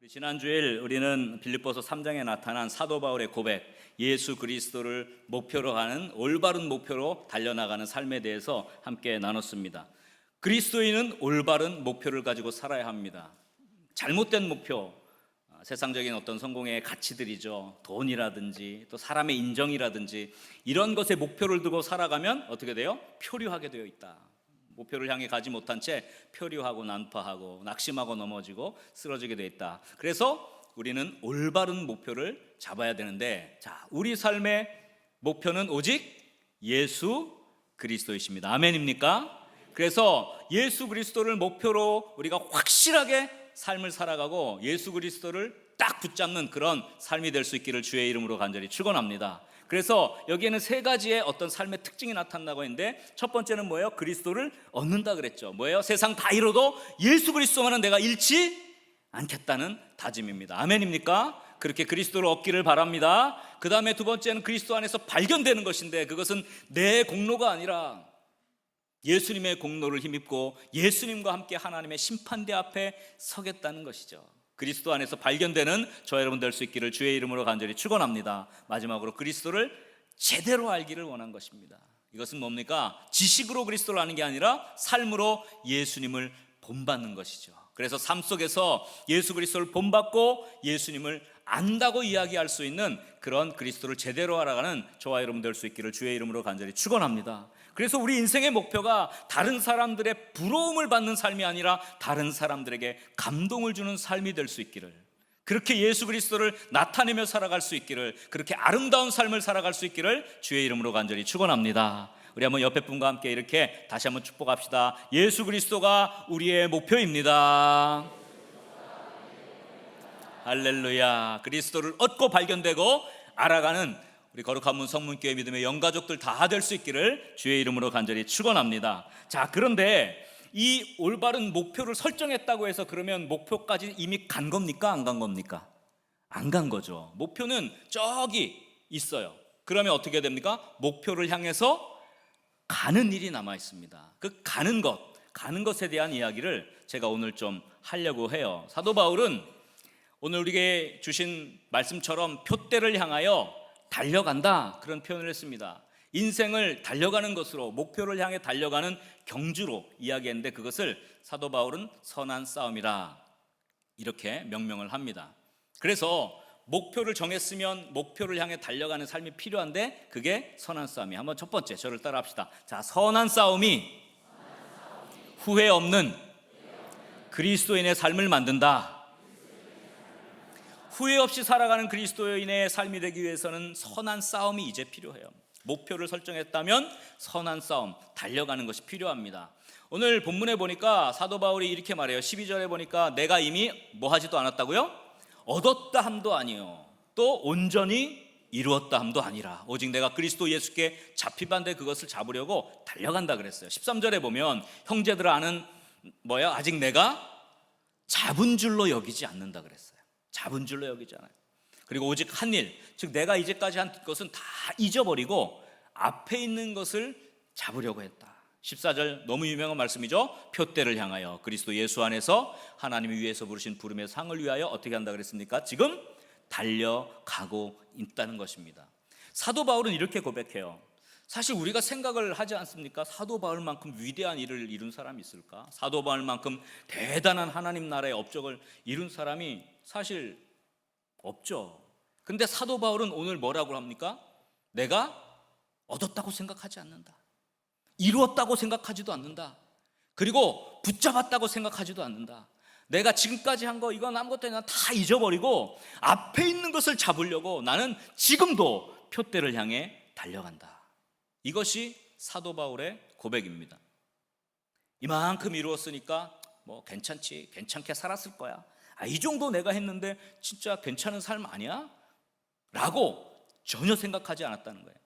지난주일 우리는 빌립보서 3장에 나타난 사도 바울의 고백, 예수 그리스도를 목표로 하는 올바른 목표로 달려나가는 삶에 대해서 함께 나눴습니다. 그리스도인은 올바른 목표를 가지고 살아야 합니다. 잘못된 목표, 세상적인 어떤 성공의 가치들이죠. 돈이라든지 또 사람의 인정이라든지 이런 것에 목표를 두고 살아가면 어떻게 돼요? 표류하게 되어 있다. 목표를 향해 가지 못한 채 표류하고 난파하고 낙심하고 넘어지고 쓰러지게 되어 있다. 그래서 우리는 올바른 목표를 잡아야 되는데, 우리 삶의 목표는 오직 예수 그리스도이십니다. 아멘입니까? 그래서 예수 그리스도를 목표로 우리가 확실하게 삶을 살아가고 예수 그리스도를 딱 붙잡는 그런 삶이 될 수 있기를 주의 이름으로 간절히 축원합니다. 그래서 여기에는 세 가지의 어떤 삶의 특징이 나타난다고 했는데, 첫 번째는 뭐예요? 그리스도를 얻는다 그랬죠. 뭐예요? 세상 다 잃어도 예수 그리스도만은 내가 잃지 않겠다는 다짐입니다. 아멘입니까? 그렇게 그리스도를 얻기를 바랍니다. 그 다음에 두 번째는 그리스도 안에서 발견되는 것인데, 그것은 내 공로가 아니라 예수님의 공로를 힘입고 예수님과 함께 하나님의 심판대 앞에 서겠다는 것이죠. 그리스도 안에서 발견되는 저 여러분 될 수 있기를 주의 이름으로 간절히 축원합니다. 마지막으로 그리스도를 제대로 알기를 원한 것입니다. 이것은 뭡니까? 지식으로 그리스도를 아는 게 아니라 삶으로 예수님을 본받는 것이죠. 그래서 삶 속에서 예수 그리스도를 본받고 예수님을 안다고 이야기할 수 있는 그런 그리스도를 제대로 알아가는 저와 여러분 될 수 있기를 주의 이름으로 간절히 축원합니다. 그래서 우리 인생의 목표가 다른 사람들의 부러움을 받는 삶이 아니라 다른 사람들에게 감동을 주는 삶이 될 수 있기를, 그렇게 예수 그리스도를 나타내며 살아갈 수 있기를, 그렇게 아름다운 삶을 살아갈 수 있기를 주의 이름으로 간절히 축원합니다. 우리 한번 옆에 분과 함께 이렇게 다시 한번 축복합시다. 예수 그리스도가 우리의 목표입니다. 할렐루야. 그리스도를 얻고 발견되고 알아가는 우리 거룩한 문 성문교회 믿음의 영가족들 다 될 수 있기를 주의 이름으로 간절히 축원합니다. 그런데 이 올바른 목표를 설정했다고 해서 그러면 목표까지 이미 간 겁니까? 안 간 겁니까? 안 간 거죠. 목표는 저기 있어요. 그러면 어떻게 됩니까? 목표를 향해서 가는 일이 남아 있습니다. 그 가는 것에 대한 이야기를 제가 오늘 좀 하려고 해요. 사도 바울은 오늘 우리에게 주신 말씀처럼 표대를 향하여 달려간다, 그런 표현을 했습니다. 인생을 달려가는 것으로, 목표를 향해 달려가는 경주로 이야기했는데, 그것을 사도 바울은 선한 싸움이라 이렇게 명명을 합니다. 그래서 목표를 정했으면 목표를 향해 달려가는 삶이 필요한데, 그게 선한 싸움이. 한번 첫 번째 저를 따라 합시다. 선한 싸움이 후회 없는 그리스도인의 삶을 만든다. 후회 없이 살아가는 그리스도인의 삶이 되기 위해서는 선한 싸움이 이제 필요해요. 목표를 설정했다면 선한 싸움, 달려가는 것이 필요합니다. 오늘 본문에 보니까 사도 바울이 이렇게 말해요. 12절에 보니까 내가 이미 뭐 하지도 않았다고요? 얻었다 함도 아니요, 또 온전히 이루었다 함도 아니라 오직 내가 그리스도 예수께 잡힌반대 그것을 잡으려고 달려간다 그랬어요. 13절에 보면 형제들아 아는 아직 내가 잡은 줄로 여기지 않는다 그랬어요. 잡은 줄로 여기지 않아요. 그리고 오직 한 일, 즉 내가 이제까지 한 것은 다 잊어버리고 앞에 있는 것을 잡으려고 했다. 14절 너무 유명한 말씀이죠. 표대를 향하여 그리스도 예수 안에서 하나님이 위에서 부르신 부름의 상을 위하여 어떻게 한다 그랬습니까? 지금 달려가고 있다는 것입니다. 사도 바울은 이렇게 고백해요. 사실 우리가 생각을 하지 않습니까? 사도 바울만큼 위대한 일을 이룬 사람이 있을까? 사도 바울만큼 대단한 하나님 나라의 업적을 이룬 사람이 사실 없죠. 근데 사도 바울은 오늘 뭐라고 합니까? 내가 얻었다고 생각하지 않는다. 이루었다고 생각하지도 않는다. 그리고 붙잡았다고 생각하지도 않는다. 내가 지금까지 한 거 이건 아무것도 아니라 다 잊어버리고 앞에 있는 것을 잡으려고 나는 지금도 표대를 향해 달려간다. 이것이 사도 바울의 고백입니다. 이만큼 이루었으니까 괜찮게 살았을 거야. 이 정도 내가 했는데 진짜 괜찮은 삶 아니야? 라고 전혀 생각하지 않았다는 거예요.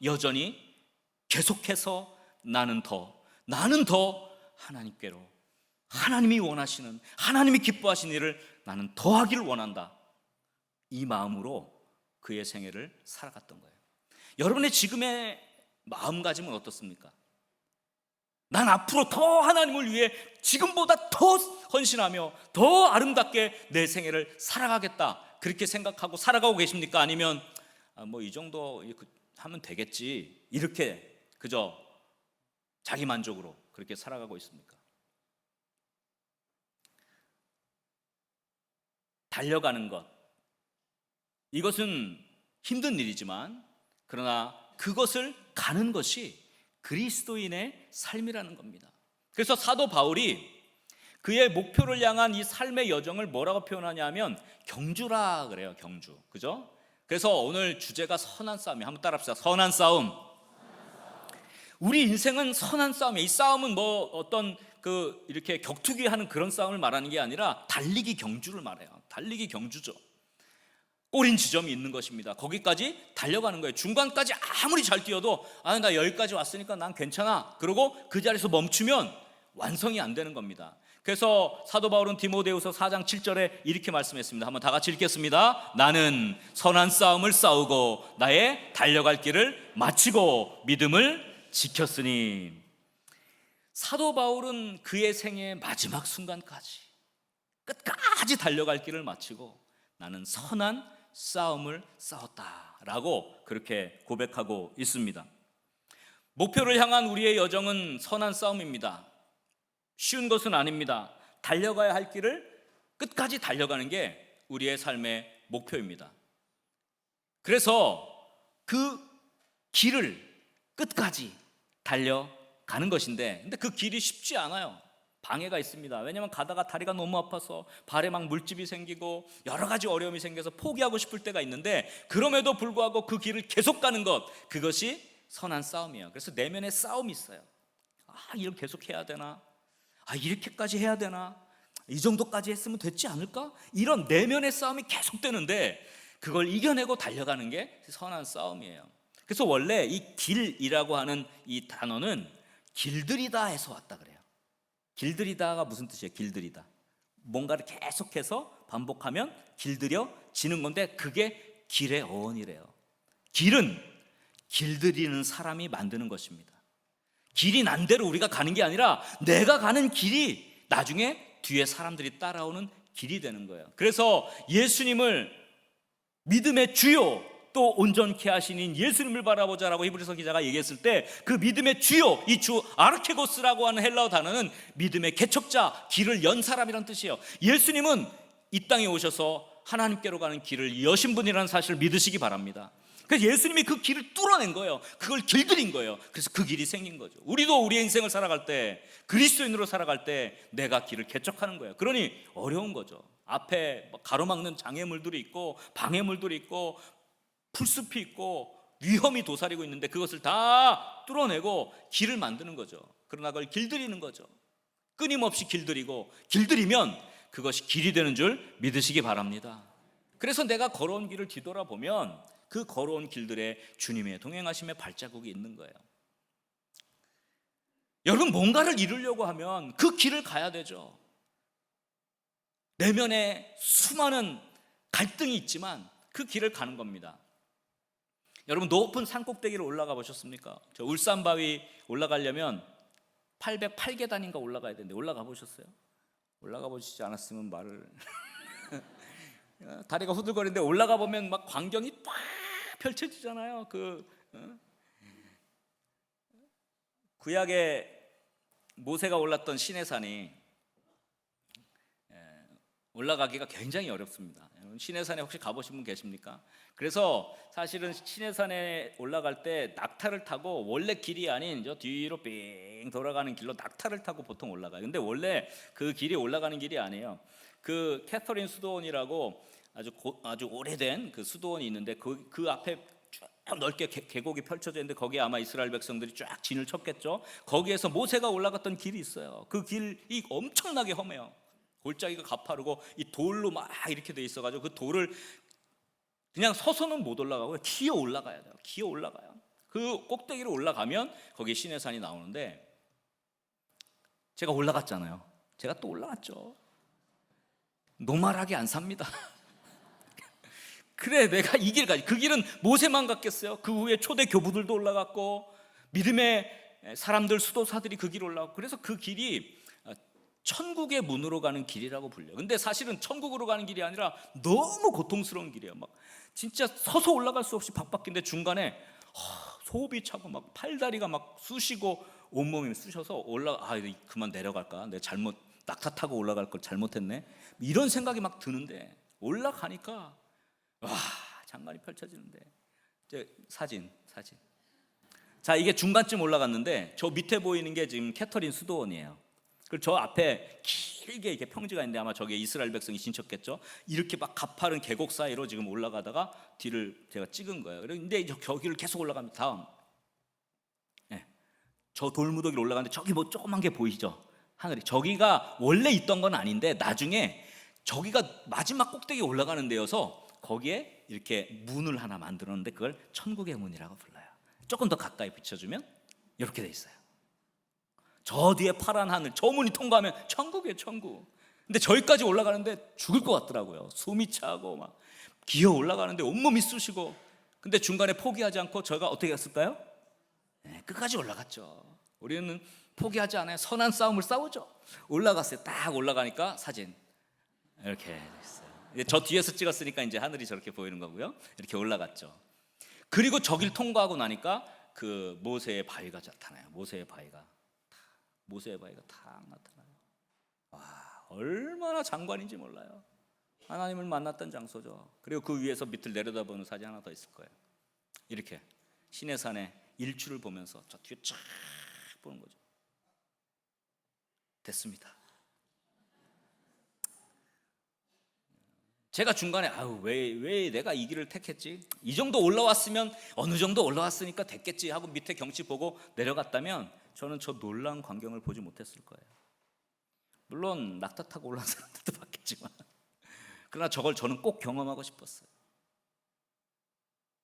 여전히 계속해서 나는 더 하나님께로, 하나님이 원하시는, 하나님이 기뻐하시는 일을 나는 더 하기를 원한다, 이 마음으로 그의 생애를 살아갔던 거예요. 여러분의 지금의 마음가짐은 어떻습니까? 난 앞으로 더 하나님을 위해 지금보다 더 헌신하며 더 아름답게 내 생애를 살아가겠다, 그렇게 생각하고 살아가고 계십니까? 아니면 뭐 이 정도 하면 되겠지, 이렇게 그저 자기 만족으로 그렇게 살아가고 있습니까? 달려가는 것, 이것은 힘든 일이지만 그러나 그것을 가는 것이 그리스도인의 삶이라는 겁니다. 그래서 사도 바울이 그의 목표를 향한 이 삶의 여정을 뭐라고 표현하냐면 경주라 그래요. 경주. 그죠? 그래서 오늘 주제가 선한 싸움이에요. 한번 따라합시다. 선한 싸움. 우리 인생은 선한 싸움이에요. 이 싸움은 뭐 어떤 이렇게 격투기 하는 그런 싸움을 말하는 게 아니라 달리기 경주를 말해요. 달리기 경주죠. 꼬린 지점이 있는 것입니다. 거기까지 달려가는 거예요. 중간까지 아무리 잘 뛰어도 나 여기까지 왔으니까 난 괜찮아, 그러고 그 자리에서 멈추면 완성이 안 되는 겁니다. 그래서 사도 바울은 디모데후서 4장 7절에 이렇게 말씀했습니다. 한번 다 같이 읽겠습니다. 나는 선한 싸움을 싸우고 나의 달려갈 길을 마치고 믿음을 지켰으니. 사도 바울은 그의 생애의 마지막 순간까지 끝까지 달려갈 길을 마치고 나는 선한 싸움을 싸웠다라고 그렇게 고백하고 있습니다. 목표를 향한 우리의 여정은 선한 싸움입니다. 쉬운 것은 아닙니다. 달려가야 할 길을 끝까지 달려가는 게 우리의 삶의 목표입니다. 그래서 그 길을 끝까지 달려가는 것인데, 근데 그 길이 쉽지 않아요. 방해가 있습니다. 왜냐하면 가다가 다리가 너무 아파서 발에 막 물집이 생기고 여러 가지 어려움이 생겨서 포기하고 싶을 때가 있는데, 그럼에도 불구하고 그 길을 계속 가는 것, 그것이 선한 싸움이에요. 그래서 내면에 싸움이 있어요. 이렇게 계속 해야 되나? 이렇게까지 해야 되나? 이 정도까지 했으면 됐지 않을까? 이런 내면의 싸움이 계속되는데 그걸 이겨내고 달려가는 게 선한 싸움이에요. 그래서 원래 이 길이라고 하는 이 단어는 길들이다 해서 왔다 그래요. 길들이다가 무슨 뜻이에요? 길들이다, 뭔가를 계속해서 반복하면 길들여지는 건데 그게 길의 어원이래요. 길은 길들이는 사람이 만드는 것입니다. 길이 난 대로 우리가 가는 게 아니라 내가 가는 길이 나중에 뒤에 사람들이 따라오는 길이 되는 거예요. 그래서 예수님을 믿음의 주요 또 온전케 하시는 예수님을 바라보자라고 히브리서 기자가 얘기했을 때 그 믿음의 주요, 이 주 아르케고스라고 하는 헬라어 단어는 믿음의 개척자, 길을 연 사람이란 뜻이에요. 예수님은 이 땅에 오셔서 하나님께로 가는 길을 여신 분이라는 사실을 믿으시기 바랍니다. 그래서 예수님이 그 길을 뚫어낸 거예요. 그걸 길들인 거예요. 그래서 그 길이 생긴 거죠. 우리도 우리의 인생을 살아갈 때, 그리스도인으로 살아갈 때 내가 길을 개척하는 거예요. 그러니 어려운 거죠. 앞에 가로막는 장애물들이 있고 방해물들이 있고 풀숲이 있고 위험이 도사리고 있는데 그것을 다 뚫어내고 길을 만드는 거죠. 그러나 그걸 길들이는 거죠. 끊임없이 길들이고, 길들이면 그것이 길이 되는 줄 믿으시기 바랍니다. 그래서 내가 걸어온 길을 뒤돌아보면 그 걸어온 길들에 주님의 동행하심의 발자국이 있는 거예요. 여러분, 뭔가를 이루려고 하면 그 길을 가야 되죠. 내면에 수많은 갈등이 있지만 그 길을 가는 겁니다. 여러분, 높은 산꼭대기를 올라가 보셨습니까? 저 울산바위 올라가려면 808계단인가 올라가야 되는데 올라가 보셨어요? 올라가 보시지 않았으면 말을 다리가 후들거리는데 올라가 보면 막 광경이 쫙 펼쳐지잖아요. 구약에 모세가 올랐던 시내산이 올라가기가 굉장히 어렵습니다. 시내산에 혹시 가보신 분 계십니까? 그래서 사실은 시내산에 올라갈 때 낙타를 타고, 원래 길이 아닌 저 뒤로 삥 돌아가는 길로 낙타를 타고 보통 올라가요. 근데 원래 그 길이 올라가는 길이 아니에요. 그 캐서린 수도원이라고 아주 오래된 그 수도원이 있는데 그 앞에 쭉 넓게 계곡이 펼쳐져 있는데 거기에 아마 이스라엘 백성들이 쫙 진을 쳤겠죠. 거기에서 모세가 올라갔던 길이 있어요. 그 길이 엄청나게 험해요. 골짜기가 가파르고 이 돌로 막 이렇게 돼 있어가지고 그 돌을 그냥 서서는 못 올라가고 기어 올라가야 돼요. 기어 올라가요. 그 꼭대기로 올라가면 거기 시내산이 나오는데, 제가 올라갔잖아요. 제가 또 올라갔죠. 노말하게 안 삽니다. 그래, 내가 이 길 가지. 그 길은 모세만 갔겠어요? 그 후에 초대 교부들도 올라갔고 믿음의 사람들 수도사들이 그 길 올라가고, 그래서 그 길이 천국의 문으로 가는 길이라고 불려요. 근데 사실은 천국으로 가는 길이 아니라 너무 고통스러운 길이에요. 막 진짜 서서 올라갈 수 없이 박박인데 중간에 소업이 차고 막 팔다리가 막 쑤시고 온몸이 쑤셔서 그만 내려갈까? 내가 잘못 낙타 타고 올라갈 걸 잘못했네. 이런 생각이 막 드는데 올라가니까 장관이 펼쳐지는데, 사진. 자, 이게 중간쯤 올라갔는데 저 밑에 보이는 게 지금 캐터린 수도원이에요. 그리고 저 앞에 길게 이렇게 평지가 있는데 아마 저게 이스라엘 백성이 신쳤겠죠. 이렇게 막 가파른 계곡 사이로 지금 올라가다가 뒤를 제가 찍은 거예요. 그런데 저기를 계속 올라갑니다. 다음, 저 돌무더기로 올라가는데 저기 뭐 조그만 게 보이죠? 하늘이. 저기가 원래 있던 건 아닌데 나중에 저기가 마지막 꼭대기에 올라가는 데여서 거기에 이렇게 문을 하나 만들었는데 그걸 천국의 문이라고 불러요. 조금 더 가까이 비춰주면 이렇게 돼 있어요. 저 뒤에 파란 하늘, 저 문이 통과하면 천국이에요, 천국. 근데 저기까지 올라가는데 죽을 것 같더라고요. 숨이 차고 막 기어 올라가는데 온몸이 쑤시고. 근데 중간에 포기하지 않고 저희가 어떻게 했을까요? 끝까지 올라갔죠. 우리는 포기하지 않아요. 선한 싸움을 싸우죠. 올라갔어요. 딱 올라가니까 사진 이렇게 있어요. 저 뒤에서 찍었으니까 이제 하늘이 저렇게 보이는 거고요. 이렇게 올라갔죠. 그리고 저길 통과하고 나니까 그 모세의 바위가 나타나요. 모세의 바위가 탁 나타나요. 와, 얼마나 장관인지 몰라요. 하나님을 만났던 장소죠. 그리고 그 위에서 밑을 내려다보는 사진 하나 더 있을 거예요. 이렇게 시내산의 일출을 보면서 저 뒤에 쫙 보는 거죠. 됐습니다. 제가 중간에 왜 내가 이 길을 택했지? 이 정도 올라왔으면 어느 정도 올라왔으니까 됐겠지 하고 밑에 경치 보고 내려갔다면 저는 저 놀라운 광경을 보지 못했을 거예요. 물론 낙타 타고 올라온 사람들도 봤겠지만 그러나 저걸 저는 꼭 경험하고 싶었어요.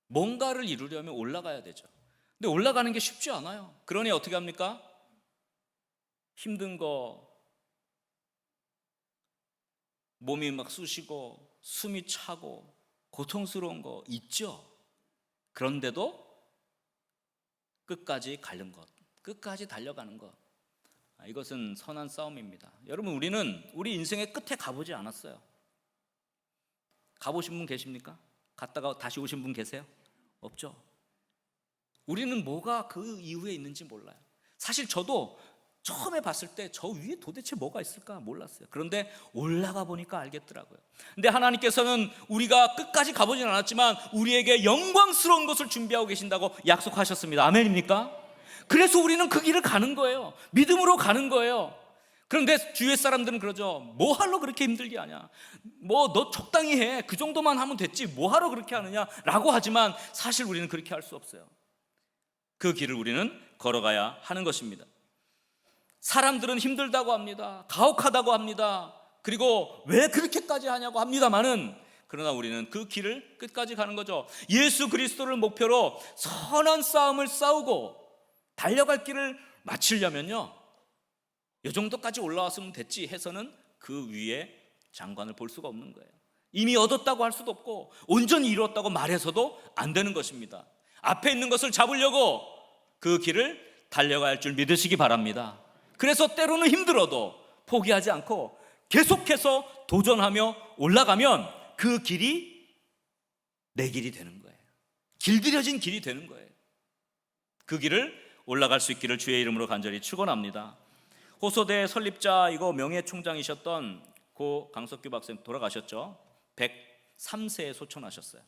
뭔가를 이루려면 올라가야 되죠. 근데 올라가는 게 쉽지 않아요. 그러니 어떻게 합니까? 힘든 거, 몸이 막 쑤시고 숨이 차고 고통스러운 거 있죠. 그런데도 끝까지 가는 것, 끝까지 달려가는 것, 이것은 선한 싸움입니다. 여러분, 우리는 우리 인생의 끝에 가보지 않았어요. 가보신 분 계십니까? 갔다가 다시 오신 분 계세요? 없죠. 우리는 뭐가 그 이후에 있는지 몰라요. 사실 저도 처음에 봤을 때 저 위에 도대체 뭐가 있을까 몰랐어요. 그런데 올라가 보니까 알겠더라고요. 근데 하나님께서는 우리가 끝까지 가보진 않았지만 우리에게 영광스러운 것을 준비하고 계신다고 약속하셨습니다. 아멘입니까? 그래서 우리는 그 길을 가는 거예요. 믿음으로 가는 거예요. 그런데 주위의 사람들은 그러죠. 뭐 하러 그렇게 힘들게 하냐? 뭐 너 적당히 해. 그 정도만 하면 됐지. 뭐 하러 그렇게 하느냐? 라고 하지만 사실 우리는 그렇게 할 수 없어요. 그 길을 우리는 걸어가야 하는 것입니다. 사람들은 힘들다고 합니다. 가혹하다고 합니다. 그리고 왜 그렇게까지 하냐고 합니다만은, 그러나 우리는 그 길을 끝까지 가는 거죠. 예수 그리스도를 목표로 선한 싸움을 싸우고 달려갈 길을 마치려면요, 이 정도까지 올라왔으면 됐지 해서는 그 위에 장관을 볼 수가 없는 거예요. 이미 얻었다고 할 수도 없고 온전히 이루었다고 말해서도 안 되는 것입니다. 앞에 있는 것을 잡으려고 그 길을 달려가야 할 줄 믿으시기 바랍니다. 그래서 때로는 힘들어도 포기하지 않고 계속해서 도전하며 올라가면 그 길이 내 길이 되는 거예요. 길들여진 길이 되는 거예요. 그 길을 올라갈 수 있기를 주의 이름으로 간절히 축원합니다. 호소대 설립자 이거 명예총장이셨던 고 강석규 박사님 돌아가셨죠. 103세에 소천하셨어요.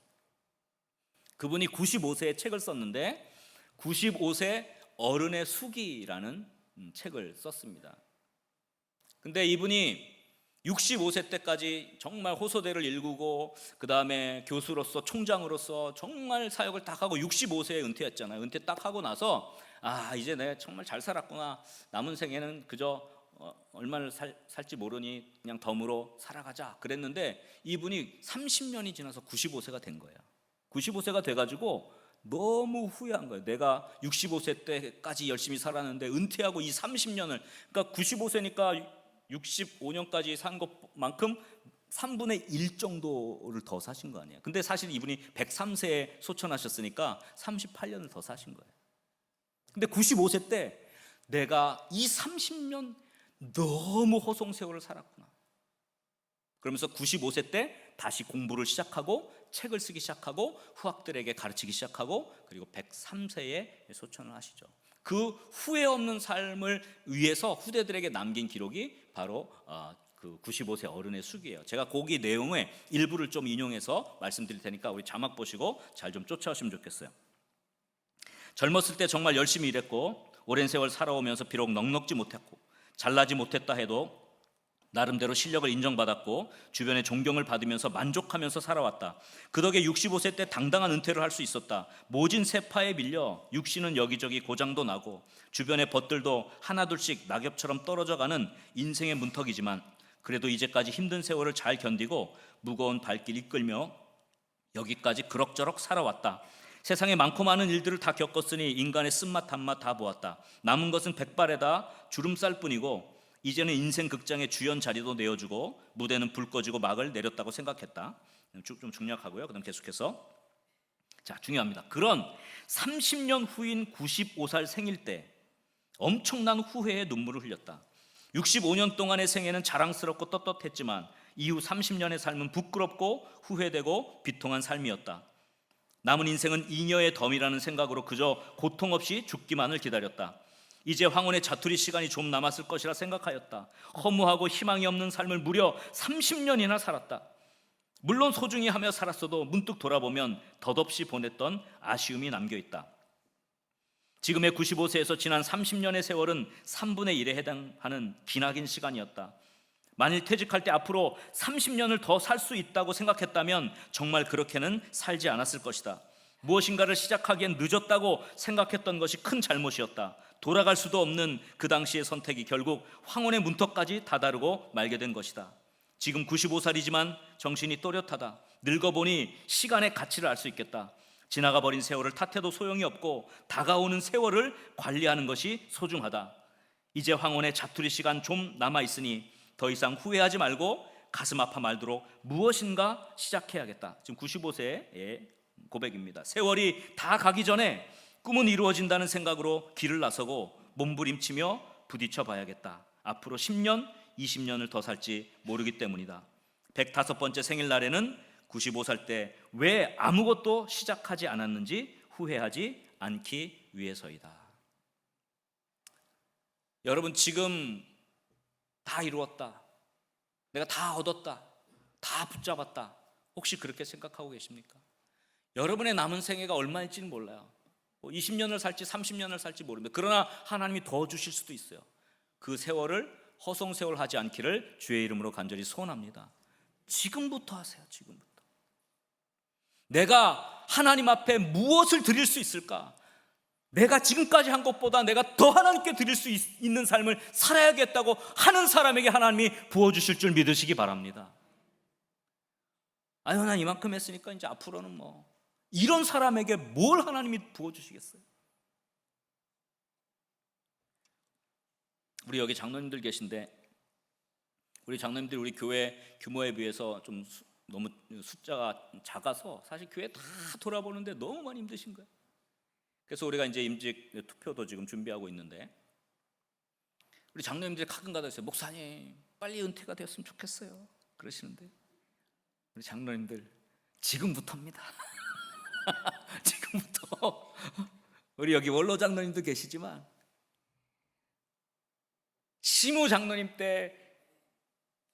그분이 95세에 책을 썼는데 95세 어른의 수기라는 책을 썼습니다. 근데 이분이 65세 때까지 정말 호소대를 일구고 그 다음에 교수로서 총장으로서 정말 사역을 딱 하고 65세에 은퇴했잖아요. 은퇴 딱 하고 나서 이제 내가 정말 잘 살았구나. 남은 생에는 그저 얼마를 살지 모르니 그냥 덤으로 살아가자 그랬는데 이분이 30년이 지나서 95세가 된 거예요. 95세가 돼가지고 너무 후회한 거예요. 내가 65세 때까지 열심히 살았는데 은퇴하고 이 30년을, 그러니까 95세니까 65년까지 산 것만큼 3분의 1 정도를 더 사신 거 아니에요. 근데 사실 이분이 103세에 소천하셨으니까 38년을 더 사신 거예요. 근데 95세 때 내가 이 30년 너무 허송세월을 살았구나. 그러면서 95세 때 다시 공부를 시작하고 책을 쓰기 시작하고 후학들에게 가르치기 시작하고 그리고 103세에 소천을 하시죠. 그 후회 없는 삶을 위해서 후대들에게 남긴 기록이 바로 그 95세 어른의 수기예요. 제가 거기 내용의 일부를 좀 인용해서 말씀드릴 테니까 우리 자막 보시고 잘 좀 쫓아오시면 좋겠어요. 젊었을 때 정말 열심히 일했고 오랜 세월 살아오면서 비록 넉넉지 못했고 잘나지 못했다 해도 나름대로 실력을 인정받았고 주변의 존경을 받으면서 만족하면서 살아왔다. 그 덕에 65세 때 당당한 은퇴를 할 수 있었다. 모진 세파에 밀려 육신은 여기저기 고장도 나고 주변의 벗들도 하나둘씩 낙엽처럼 떨어져가는 인생의 문턱이지만 그래도 이제까지 힘든 세월을 잘 견디고 무거운 발길 이끌며 여기까지 그럭저럭 살아왔다. 세상에 많고 많은 일들을 다 겪었으니 인간의 쓴맛 단맛 다 보았다. 남은 것은 백발에다 주름살뿐이고 이제는 인생 극장의 주연 자리도 내어주고 무대는 불 꺼지고 막을 내렸다고 생각했다. 좀 중략하고요. 그다음 계속해서 자, 중요합니다. 그런 30년 후인 95살 생일 때 엄청난 후회의 눈물을 흘렸다. 65년 동안의 생애는 자랑스럽고 떳떳했지만 이후 30년의 삶은 부끄럽고 후회되고 비통한 삶이었다. 남은 인생은 잉여의 덤이라는 생각으로 그저 고통 없이 죽기만을 기다렸다. 이제 황혼의 자투리 시간이 좀 남았을 것이라 생각하였다. 허무하고 희망이 없는 삶을 무려 30년이나 살았다. 물론 소중히 하며 살았어도 문득 돌아보면 덧없이 보냈던 아쉬움이 남겨있다. 지금의 95세에서 지난 30년의 세월은 3분의 1에 해당하는 기나긴 시간이었다. 만일 퇴직할 때 앞으로 30년을 더 살 수 있다고 생각했다면 정말 그렇게는 살지 않았을 것이다. 무엇인가를 시작하기엔 늦었다고 생각했던 것이 큰 잘못이었다. 돌아갈 수도 없는 그 당시의 선택이 결국 황혼의 문턱까지 다다르고 말게 된 것이다. 지금 95살이지만 정신이 또렷하다. 늙어보니 시간의 가치를 알 수 있겠다. 지나가 버린 세월을 탓해도 소용이 없고 다가오는 세월을 관리하는 것이 소중하다. 이제 황혼의 자투리 시간 좀 남아있으니 더 이상 후회하지 말고 가슴 아파 말도록 무엇인가 시작해야겠다. 지금 95세의 고백입니다. 세월이 다 가기 전에 꿈은 이루어진다는 생각으로 길을 나서고 몸부림치며 부딪혀 봐야겠다. 앞으로 10년, 20년을 더 살지 모르기 때문이다. 105번째 생일날에는 95살 때 왜 아무것도 시작하지 않았는지 후회하지 않기 위해서이다. 여러분, 지금 다 이루었다, 내가 다 얻었다, 다 붙잡았다, 혹시 그렇게 생각하고 계십니까? 여러분의 남은 생애가 얼마일지는 몰라요. 20년을 살지 30년을 살지 모릅니다. 그러나 하나님이 더 주실 수도 있어요. 그 세월을 허송세월하지 않기를 주의 이름으로 간절히 소원합니다. 지금부터 하세요. 지금부터. 내가 하나님 앞에 무엇을 드릴 수 있을까? 내가 지금까지 한 것보다 내가 더 하나님께 드릴 수 있는 삶을 살아야겠다고 하는 사람에게 하나님이 부어주실 줄 믿으시기 바랍니다. 아유, 난 이만큼 했으니까 이제 앞으로는 뭐, 이런 사람에게 뭘 하나님이 부어주시겠어요? 우리 여기 장로님들 계신데, 우리 장로님들이 우리 교회 규모에 비해서 좀 너무 숫자가 작아서 사실 교회 다 돌아보는데 너무 많이 힘드신 거예요. 그래서 우리가 이제 임직 투표도 지금 준비하고 있는데, 우리 장로님들이 가끔가다 있어요. 목사님, 빨리 은퇴가 되었으면 좋겠어요, 그러시는데, 우리 장로님들 지금부터입니다. 지금부터. 우리 여기 원로 장로님도 계시지만 시무 장로님 때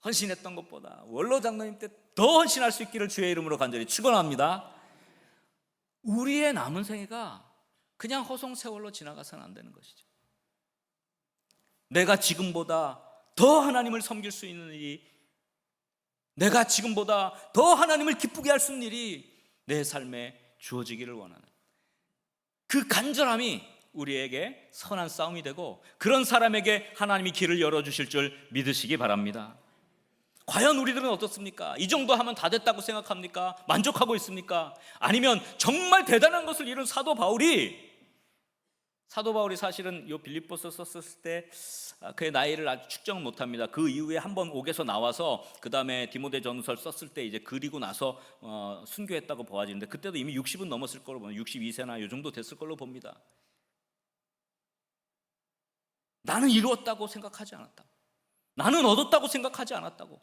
헌신했던 것보다 원로 장로님 때 더 헌신할 수 있기를 주의 이름으로 간절히 축원합니다. 우리의 남은 생애가 그냥 허송세월로 지나가서는 안 되는 것이죠. 내가 지금보다 더 하나님을 섬길 수 있는 일이, 내가 지금보다 더 하나님을 기쁘게 할 수 있는 일이 내 삶에 주어지기를 원하는 그 간절함이 우리에게 선한 싸움이 되고, 그런 사람에게 하나님이 길을 열어주실 줄 믿으시기 바랍니다. 과연 우리들은 어떻습니까? 이 정도 하면 다 됐다고 생각합니까? 만족하고 있습니까? 아니면 정말 대단한 것을 이룬 사도 바울이 사실은 이 빌립보서 썼을 때 그의 나이를 아주 측정을 못합니다. 그 이후에 한번 옥에서 나와서 그 다음에 디모데전서를 썼을 때 이제 그리고 나서 순교했다고 보아지는데, 그때도 이미 60은 넘었을 걸로 봅니다. 62세나 이 정도 됐을 걸로 봅니다. 나는 이루었다고 생각하지 않았다고, 나는 얻었다고 생각하지 않았다고,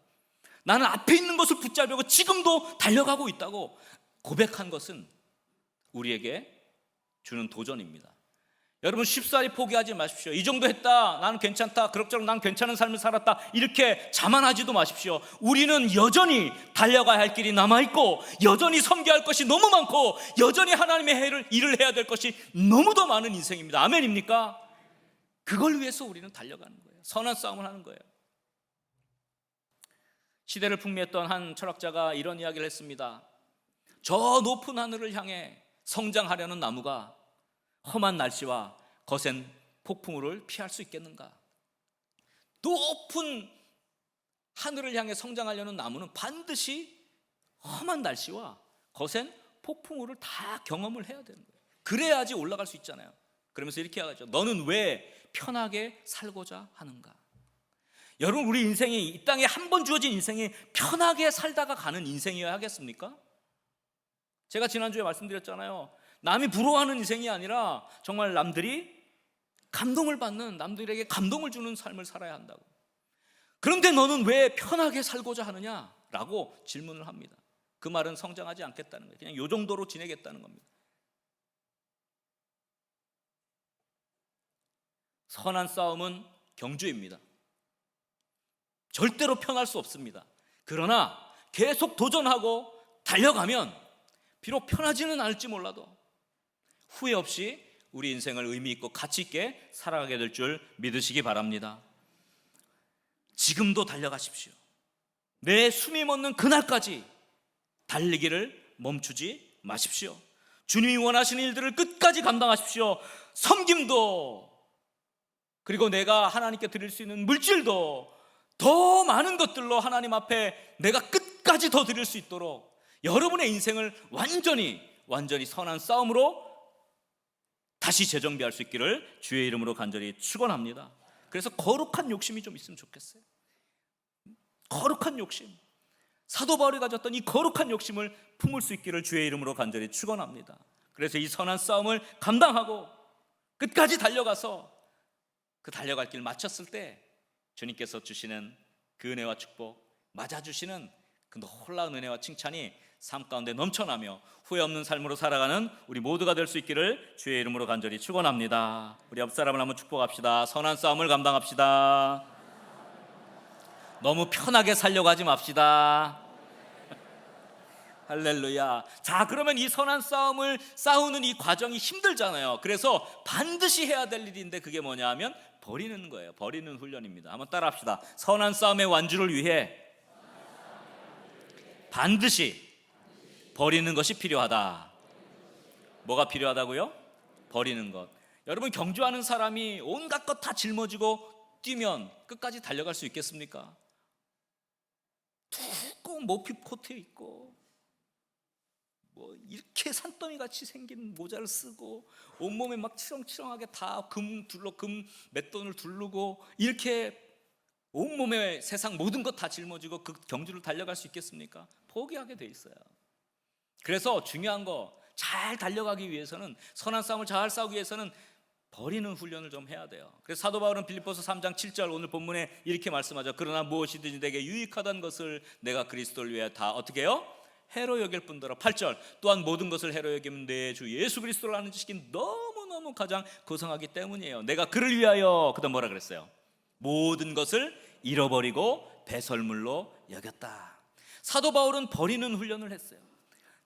나는 앞에 있는 것을 붙잡고 지금도 달려가고 있다고 고백한 것은 우리에게 주는 도전입니다. 여러분, 쉽사리 포기하지 마십시오. 이 정도 했다, 나는 괜찮다, 그럭저럭 난 괜찮은 삶을 살았다, 이렇게 자만하지도 마십시오. 우리는 여전히 달려가야 할 길이 남아있고, 여전히 섬겨야 할 것이 너무 많고, 여전히 하나님의 일을 해야 될 것이 너무도 많은 인생입니다. 아멘입니까? 그걸 위해서 우리는 달려가는 거예요. 선한 싸움을 하는 거예요. 시대를 풍미했던 한 철학자가 이런 이야기를 했습니다. 저 높은 하늘을 향해 성장하려는 나무가 험한 날씨와 거센 폭풍우를 피할 수 있겠는가? 높은 하늘을 향해 성장하려는 나무는 반드시 험한 날씨와 거센 폭풍우를 다 경험을 해야 되는 거예요. 그래야지 올라갈 수 있잖아요. 그러면서 이렇게 하죠. 너는 왜 편하게 살고자 하는가? 여러분, 우리 인생이, 이 땅에 한 번 주어진 인생이 편하게 살다가 가는 인생이어야 하겠습니까? 제가 지난주에 말씀드렸잖아요. 남이 부러워하는 인생이 아니라 정말 남들이 감동을 받는, 남들에게 감동을 주는 삶을 살아야 한다고. 그런데 너는 왜 편하게 살고자 하느냐라고 질문을 합니다. 그 말은 성장하지 않겠다는 거예요. 그냥 이 정도로 지내겠다는 겁니다. 선한 싸움은 경주입니다. 절대로 편할 수 없습니다. 그러나 계속 도전하고 달려가면 비록 편하지는 않을지 몰라도 후회 없이 우리 인생을 의미 있고 가치 있게 살아가게 될 줄 믿으시기 바랍니다. 지금도 달려가십시오. 내 숨이 멎는 그날까지 달리기를 멈추지 마십시오. 주님이 원하시는 일들을 끝까지 감당하십시오. 섬김도, 그리고 내가 하나님께 드릴 수 있는 물질도, 더 많은 것들로 하나님 앞에 내가 끝까지 더 드릴 수 있도록 여러분의 인생을 완전히 선한 싸움으로 다시 재정비할 수 있기를 주의 이름으로 간절히 축원합니다. 그래서 거룩한 욕심이 좀 있으면 좋겠어요. 거룩한 욕심, 사도 바울이 가졌던 이 거룩한 욕심을 품을 수 있기를 주의 이름으로 간절히 축원합니다. 그래서 이 선한 싸움을 감당하고 끝까지 달려가서 그 달려갈 길 마쳤을 때 주님께서 주시는 그 은혜와 축복, 맞아주시는 그 놀라운 은혜와 칭찬이 삶 가운데 넘쳐나며 후회 없는 삶으로 살아가는 우리 모두가 될 수 있기를 주의 이름으로 간절히 축원합니다. 우리 옆 사람을 한번 축복합시다. 선한 싸움을 감당합시다. 너무 편하게 살려고 하지 맙시다. 할렐루야. 자, 그러면 이 선한 싸움을 싸우는 이 과정이 힘들잖아요. 그래서 반드시 해야 될 일인데 그게 뭐냐 하면 버리는 거예요. 버리는 훈련입니다. 한번 따라 합시다. 선한 싸움의 완주를 위해 반드시 버리는 것이 필요하다. 뭐가 필요하다고요? 버리는 것. 여러분, 경주하는 사람이 온갖 것 다 짊어지고 뛰면 끝까지 달려갈 수 있겠습니까? 두꺼운 모핏 코트 입고 이렇게 산더미 같이 생긴 모자를 쓰고 온몸에 막 치렁치렁하게 다 금 맷돈을 두르고 이렇게 온몸에 세상 모든 것 다 짊어지고 그 경주를 달려갈 수 있겠습니까? 포기하게 돼 있어요. 그래서 중요한 거, 잘 달려가기 위해서는, 선한 싸움을 잘 싸우기 위해서는 버리는 훈련을 좀 해야 돼요. 그래서 사도 바울은 빌립보서 3장 7절 오늘 본문에 이렇게 말씀하죠. 그러나 무엇이든지 내게 유익하던 것을 내가 그리스도를 위해 다 어떻게 해요? 해로 여길 뿐더러 8절 또한 모든 것을 해로 여기면 내 주 예수 그리스도를 아는 지식이 너무너무 가장 고상하기 때문이에요. 내가 그를 위하여, 그다음 뭐라 그랬어요? 모든 것을 잃어버리고 배설물로 여겼다. 사도 바울은 버리는 훈련을 했어요.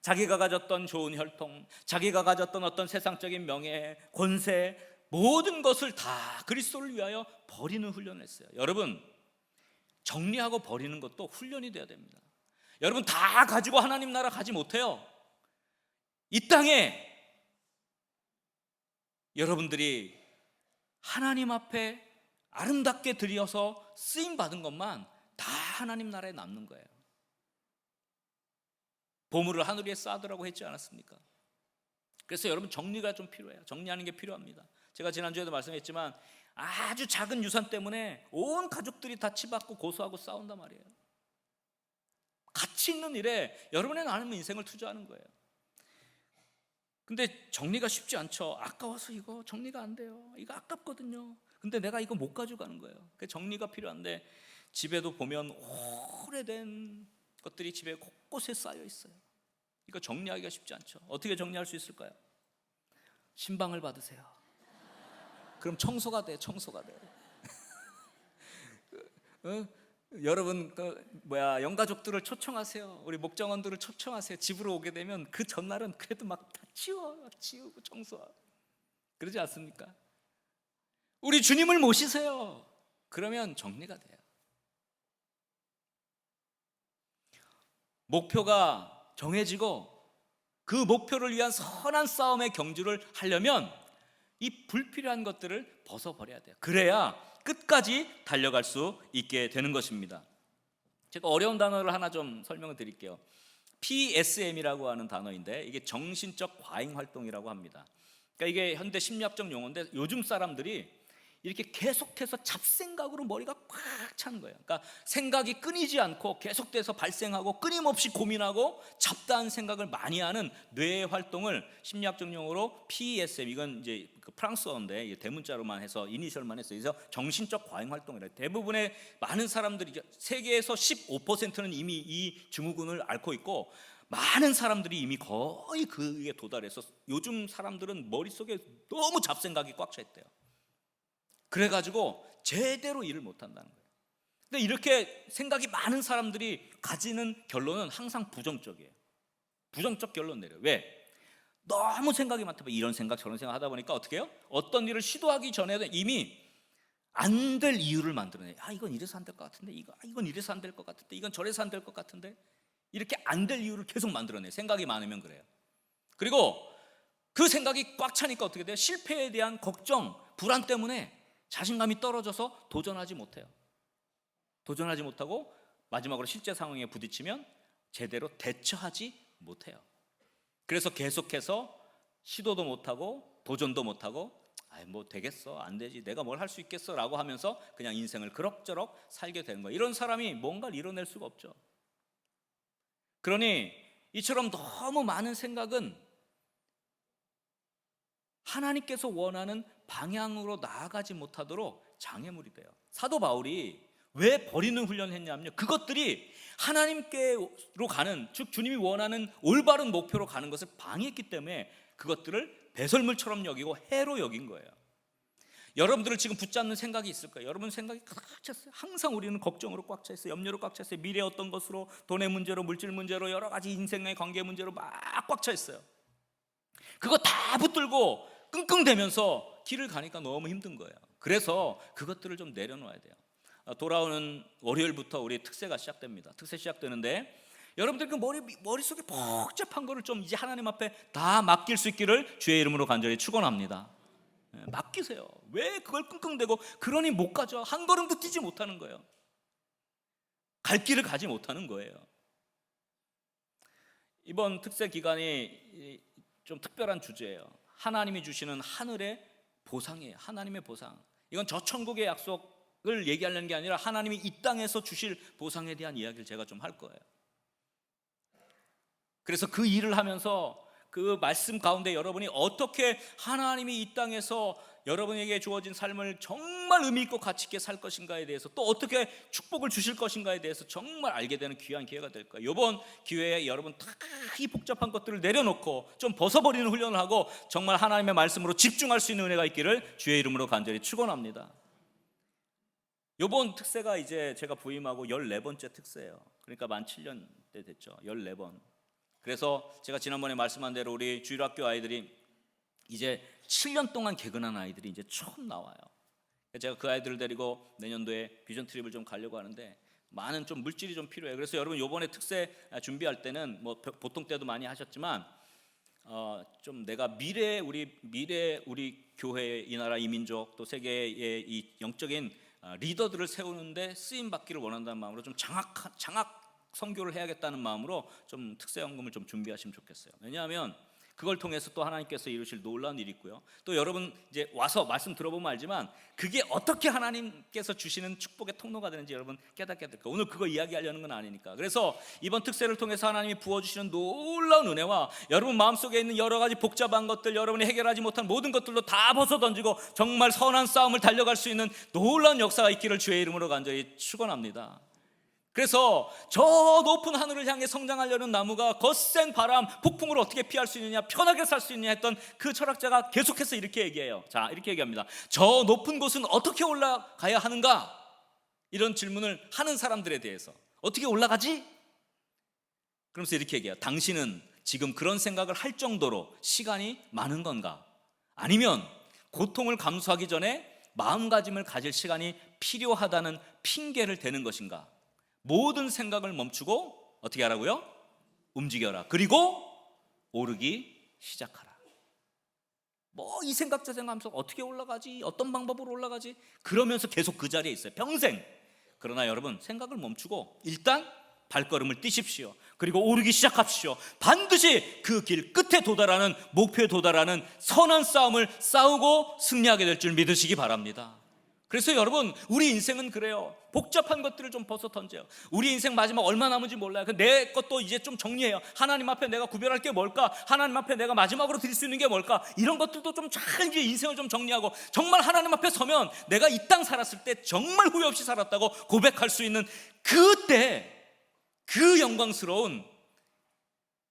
자기가 가졌던 좋은 혈통, 자기가 가졌던 어떤 세상적인 명예, 권세, 모든 것을 다 그리스도를 위하여 버리는 훈련을 했어요. 여러분, 정리하고 버리는 것도 훈련이 되어야 됩니다. 여러분, 다 가지고 하나님 나라 가지 못해요. 이 땅에 여러분들이 하나님 앞에 아름답게 드려서 쓰임 받은 것만 다 하나님 나라에 남는 거예요. 보물을 하늘 위에 쌓으라고 했지 않았습니까? 그래서 여러분, 정리가 좀 필요해요. 정리하는 게 필요합니다. 제가 지난주에도 말씀했지만 아주 작은 유산 때문에 온 가족들이 다 치받고 고소하고 싸운단 말이에요. 가치 있는 일에 여러분의 나눔의 인생을 투자하는 거예요. 근데 정리가 쉽지 않죠. 아까워서 이거 정리가 안 돼요. 이거 아깝거든요. 근데 내가 이거 못 가져가는 거예요. 그 정리가 필요한데 집에도 보면 오래된 것들이 집에 곳곳에 쌓여 있어요. 이거 정리하기가 쉽지 않죠. 어떻게 정리할 수 있을까요? 신방을 받으세요. 그럼 청소가 돼. 여러분 영가족들을 초청하세요. 우리 목장원들을 초청하세요. 집으로 오게 되면 그 전날은 그래도 막 다 치우고 청소하고 그러지 않습니까? 우리 주님을 모시세요. 그러면 정리가 돼요. 목표가 정해지고 그 목표를 위한 선한 싸움의 경주를 하려면 이 불필요한 것들을 벗어버려야 돼요. 그래야 끝까지 달려갈 수 있게 되는 것입니다. 제가 어려운 단어를 하나 좀 설명을 드릴게요. PSM이라고 하는 단어인데 이게 정신적 과잉 활동이라고 합니다. 그러니까 이게 현대 심리학적 용어인데 요즘 사람들이 이렇게 계속해서 잡생각으로 머리가 꽉 차는 거예요. 그러니까 생각이 끊이지 않고 계속돼서 발생하고 끊임없이 고민하고 잡다한 생각을 많이 하는 뇌의 활동을 심리학적 용어로 PSM, 이건 이제 그 프랑스어인데 대문자로만 해서 이니셜만 해서 그래서 정신적 과잉 활동이라. 대부분의 많은 사람들이 세계에서 15%는 이미 이 증후군을 앓고 있고 많은 사람들이 이미 거의 그에 도달해서 요즘 사람들은 머릿속에 너무 잡생각이 꽉 차 있대요. 그래가지고 제대로 일을 못한다는 거예요. 근데 이렇게 생각이 많은 사람들이 가지는 결론은 항상 부정적이에요. 부정적 결론 내려요. 왜? 너무 생각이 많다. 이런 생각 저런 생각 하다 보니까 어떻게 해요? 어떤 일을 시도하기 전에도 이미 안 될 이유를 만들어내요. 이건 이래서 안 될 것 같은데, 이건 이래서 안 될 것 같은데, 이건 저래서 안 될 것 같은데, 이렇게 안 될 이유를 계속 만들어내요. 생각이 많으면 그래요. 그리고 그 생각이 꽉 차니까 어떻게 돼요? 실패에 대한 걱정, 불안 때문에 자신감이 떨어져서 도전하지 못해요. 도전하지 못하고 마지막으로 실제 상황에 부딪히면 제대로 대처하지 못해요. 그래서 계속해서 시도도 못하고 도전도 못하고 뭐 되겠어, 안 되지, 내가 뭘 할 수 있겠어 라고 하면서 그냥 인생을 그럭저럭 살게 되는 거예요. 이런 사람이 뭔가를 이뤄낼 수가 없죠. 그러니 이처럼 너무 많은 생각은 하나님께서 원하는 방향으로 나아가지 못하도록 장애물이 돼요. 사도 바울이 왜 버리는 훈련을 했냐면요, 그것들이 하나님께로 가는, 즉 주님이 원하는 올바른 목표로 가는 것을 방해했기 때문에 그것들을 배설물처럼 여기고 해로 여긴 거예요. 여러분들을 지금 붙잡는 생각이 있을 거예요. 여러분 생각이 꽉 찼어요. 항상 우리는 걱정으로 꽉 차 있어요. 염려로 꽉 차 있어요. 미래 어떤 것으로, 돈의 문제로, 물질 문제로, 여러 가지 인생의 관계 문제로 막 꽉 차 있어요. 그거 다 붙들고 끙끙대면서 길을 가니까 너무 힘든 거예요. 그래서 그것들을 좀 내려놓아야 돼요. 돌아오는 월요일부터 우리 특세가 시작됩니다. 특세 시작되는데 여러분들 그 머릿속에 복잡한 거를 좀 이제 하나님 앞에 다 맡길 수 있기를 주의 이름으로 간절히 축원합니다. 맡기세요. 왜 그걸 끙끙대고 그러니 못 가죠. 한 걸음도 뛰지 못하는 거예요. 갈 길을 가지 못하는 거예요. 이번 특세 기간이 좀 특별한 주제예요. 하나님이 주시는 하늘의 보상이에요. 하나님의 보상. 이건 저 천국의 약속을 얘기하려는 게 아니라 하나님이 이 땅에서 주실 보상에 대한 이야기를 제가 좀 할 거예요. 그래서 그 일을 하면서 그 말씀 가운데 여러분이 어떻게 하나님이 이 땅에서 여러분에게 주어진 삶을 정말 의미 있고 가치 있게 살 것인가에 대해서, 또 어떻게 축복을 주실 것인가에 대해서 정말 알게 되는 귀한 기회가 될 거예요. 이번 기회에 여러분 다 이 복잡한 것들을 내려놓고 좀 벗어버리는 훈련을 하고 정말 하나님의 말씀으로 집중할 수 있는 은혜가 있기를 주의 이름으로 간절히 축원합니다. 이번 특세가 이제 제가 부임하고 14번째 특세예요. 그러니까 만 7년 때 됐죠. 14번. 그래서 제가 지난번에 말씀한 대로 우리 주일학교 아이들이 이제 7년 동안 개근한 아이들이 이제 처음 나와요. 제가 그 아이들을 데리고 내년도에 비전 트립을 좀 가려고 하는데 많은 좀 물질이 좀 필요해요. 그래서 여러분 이번에 특세 준비할 때는 뭐 보통 때도 많이 하셨지만 좀 내가 우리 교회, 이 나라, 이 민족, 또 세계의 이 영적인 리더들을 세우는데 쓰임 받기를 원한다는 마음으로 좀 장학 선교를 해야겠다는 마음으로 좀 특세연금을 좀 준비하시면 좋겠어요. 왜냐하면 그걸 통해서 또 하나님께서 이루실 놀라운 일이 있고요. 또 여러분 이제 와서 말씀 들어보면 알지만 그게 어떻게 하나님께서 주시는 축복의 통로가 되는지 여러분 깨닫게 될 거예요. 오늘 그거 이야기하려는 건 아니니까. 그래서 이번 특세를 통해서 하나님이 부어주시는 놀라운 은혜와 여러분 마음속에 있는 여러 가지 복잡한 것들, 여러분이 해결하지 못한 모든 것들로 다 벗어던지고 정말 선한 싸움을 달려갈 수 있는 놀라운 역사가 있기를 주의 이름으로 간절히 축원합니다. 그래서 저 높은 하늘을 향해 성장하려는 나무가 거센 바람, 폭풍을 어떻게 피할 수 있느냐, 편하게 살 수 있느냐 했던 그 철학자가 계속해서 이렇게 얘기해요. 자, 이렇게 얘기합니다. 저 높은 곳은 어떻게 올라가야 하는가? 이런 질문을 하는 사람들에 대해서 어떻게 올라가지? 그러면서 이렇게 얘기해요. 당신은 지금 그런 생각을 할 정도로 시간이 많은 건가? 아니면 고통을 감수하기 전에 마음가짐을 가질 시간이 필요하다는 핑계를 대는 것인가? 모든 생각을 멈추고 어떻게 하라고요? 움직여라. 그리고 오르기 시작하라. 뭐 이 생각 저 생각하면서 어떻게 올라가지? 어떤 방법으로 올라가지? 그러면서 계속 그 자리에 있어요. 평생. 그러나 여러분 생각을 멈추고 일단 발걸음을 뛰십시오. 그리고 오르기 시작합시오. 반드시 그 길 끝에 도달하는, 목표에 도달하는 선한 싸움을 싸우고 승리하게 될 줄 믿으시기 바랍니다. 그래서 여러분 우리 인생은 그래요. 복잡한 것들을 좀 벗어 던져요. 우리 인생 마지막 얼마 남은지 몰라요. 내 것도 이제 좀 정리해요. 하나님 앞에 내가 구별할 게 뭘까? 하나님 앞에 내가 마지막으로 드릴 수 있는 게 뭘까? 이런 것들도 좀 잘 이제 인생을 좀 정리하고 정말 하나님 앞에 서면 내가 이 땅 살았을 때 정말 후회 없이 살았다고 고백할 수 있는 그때 그 영광스러운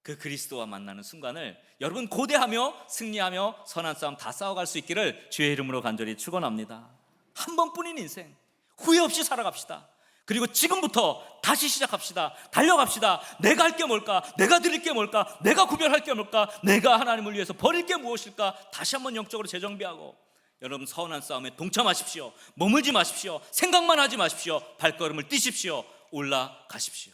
그 그리스도와 만나는 순간을 여러분 고대하며 승리하며 선한 싸움 다 싸워갈 수 있기를 주의 이름으로 간절히 축원합니다. 한 번뿐인 인생 후회 없이 살아갑시다. 그리고 지금부터 다시 시작합시다. 달려갑시다. 내가 할 게 뭘까? 내가 드릴 게 뭘까? 내가 구별할 게 뭘까? 내가 하나님을 위해서 버릴 게 무엇일까? 다시 한번 영적으로 재정비하고 여러분 선한 싸움에 동참하십시오. 머물지 마십시오. 생각만 하지 마십시오. 발걸음을 뛰십시오. 올라가십시오.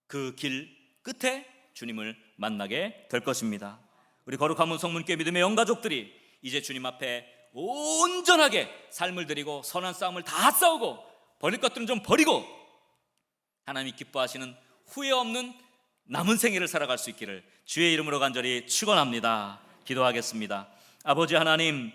그 길 끝에 주님을 만나게 될 것입니다. 우리 거룩한 문 성문교회 믿음의 영가족들이 이제 주님 앞에 온전하게 삶을 드리고 선한 싸움을 다 싸우고 버릴 것들은 좀 버리고 하나님이 기뻐하시는 후회 없는 남은 생애를 살아갈 수 있기를 주의 이름으로 간절히 축원합니다. 기도하겠습니다. 아버지 하나님,